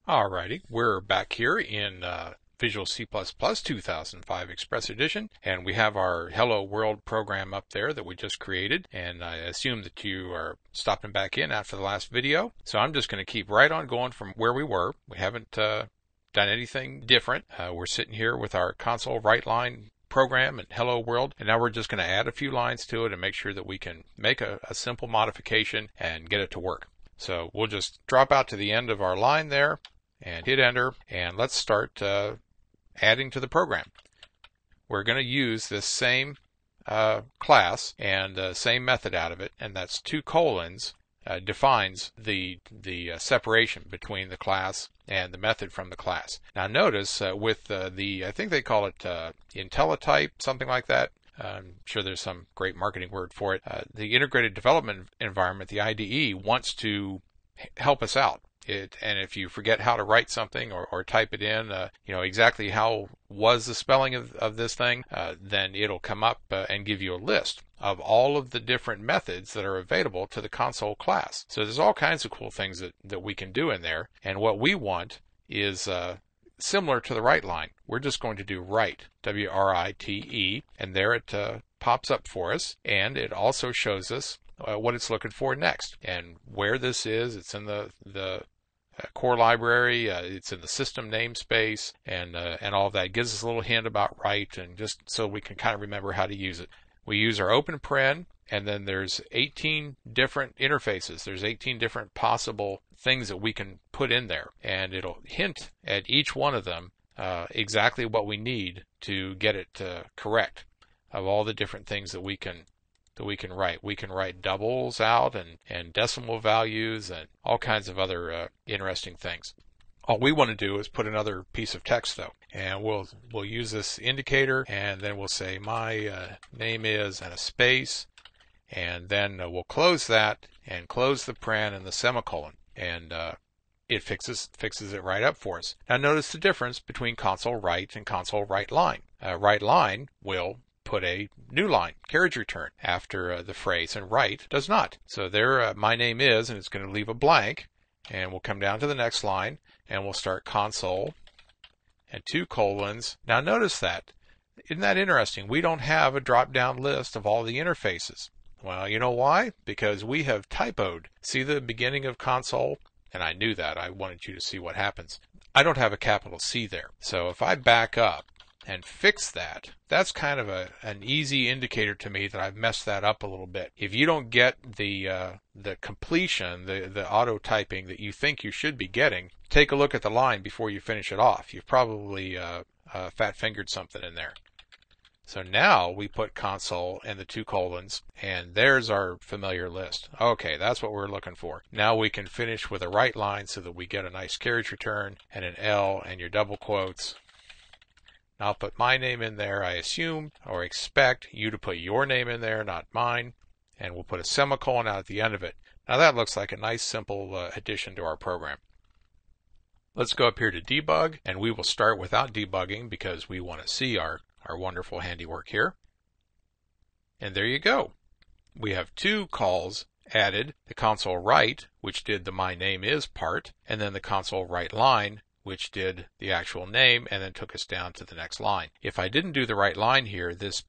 Alrighty, we're back here in Visual C++ 2005 Express Edition, and we have our Hello World program up there that we just created, and I assume that you are stopping back in after the last video. So I'm just going to keep right on going from where we were. We haven't done anything different. We're sitting here with our console write line program and Hello World, and now we're just going to add a few lines to it and make sure that we can make a simple modification and get it to work. So we'll just drop out to the end of our line there and hit enter, and let's start adding to the program. We're going to use this same class and same method out of it, and that's 2 colons defines the separation between the class and the method from the class. Now notice with I think they call it IntelliType, something like that. I'm sure there's some great marketing word for it. The integrated development environment, the IDE, wants to help us out. And if you forget how to write something or type it in, exactly how was the spelling of this thing, then it'll come up and give you a list of all of the different methods that are available to the console class. So there's all kinds of cool things that we can do in there. And what we want is similar to the write line. We're just going to do write, W-R-I-T-E, and there it pops up for us, and it also shows us what it's looking for next and where this is. It's in the core library, it's in the system namespace, and all of that. It gives us a little hint about write, and just so we can kind of remember how to use it. We use our open paren, and then there's 18 different interfaces. There's 18 different possible things that we can put in there, and it'll hint at each one of them exactly what we need to get it correct of all the different things that we can write. We can write doubles out and decimal values and all kinds of other interesting things. All we want to do is put another piece of text though, and we'll use this indicator, and then we'll say my name is and a space, and then we'll close that and close the paren and the semicolon, and it fixes it right up for us. Now notice the difference between console write and console write line. Write line will put a new line, carriage return, after the phrase, and write does not. So there, my name is, and it's going to leave a blank, and we'll come down to the next line, and we'll start console and 2 colons. Now notice that. Isn't that interesting? We don't have a drop-down list of all the interfaces. Well, you know why? Because we have typoed. See the beginning of console? And I knew that. I wanted you to see what happens. I don't have a capital C there. So if I back up and fix that, that's kind of an easy indicator to me that I've messed that up a little bit. If you don't get the completion, the auto typing that you think you should be getting, take a look at the line before you finish it off. You've probably fat fingered something in there. So now we put console and the 2 colons, and there's our familiar list. Okay, that's what we're looking for. Now we can finish with a write line so that we get a nice carriage return and an L and your double quotes. I'll put my name in there. I assume or expect you to put your name in there, not mine. And we'll put a semicolon out at the end of it. Now that looks like a nice simple addition to our program. Let's go up here to debug, and we will start without debugging because we want to see our wonderful handiwork here. And there you go. We have 2 calls added. The console write, which did the my name is part, and then the console write line, which did the actual name and then took us down to the next line. If I didn't do the right line here, this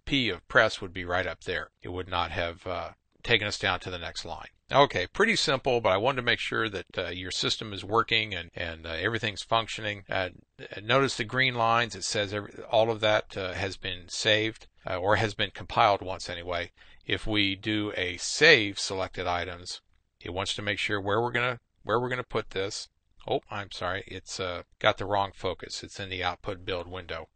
P of press would be right up there. It would not have taken us down to the next line. Okay, pretty simple, but I wanted to make sure that your system is working and everything's functioning. Notice the green lines. It says all of that has been saved or has been compiled once anyway. If we do a save selected items, it wants to make sure where we're gonna put this. Oh, I'm sorry, it's got the wrong focus. It's in the output build window.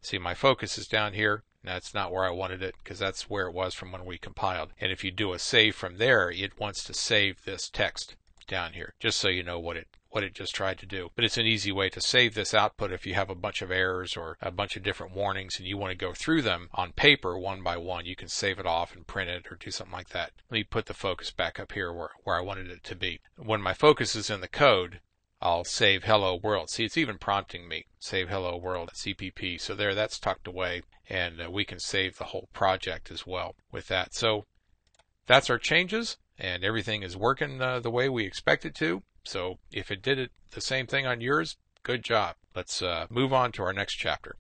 See, my focus is down here. That's not where I wanted it because that's where it was from when we compiled. And if you do a save from there, it wants to save this text down here, just so you know what it just tried to do. But it's an easy way to save this output if you have a bunch of errors or a bunch of different warnings and you want to go through them on paper one by one. You can save it off and print it or do something like that. Let me put the focus back up here where I wanted it to be. When my focus is in the code, I'll save hello world. See, it's even prompting me, save hello world CPP. So there, that's tucked away, and we can save the whole project as well with that. So that's our changes, and everything is working the way we expect it to. So if it did it the same thing on yours, good job. Let's move on to our next chapter.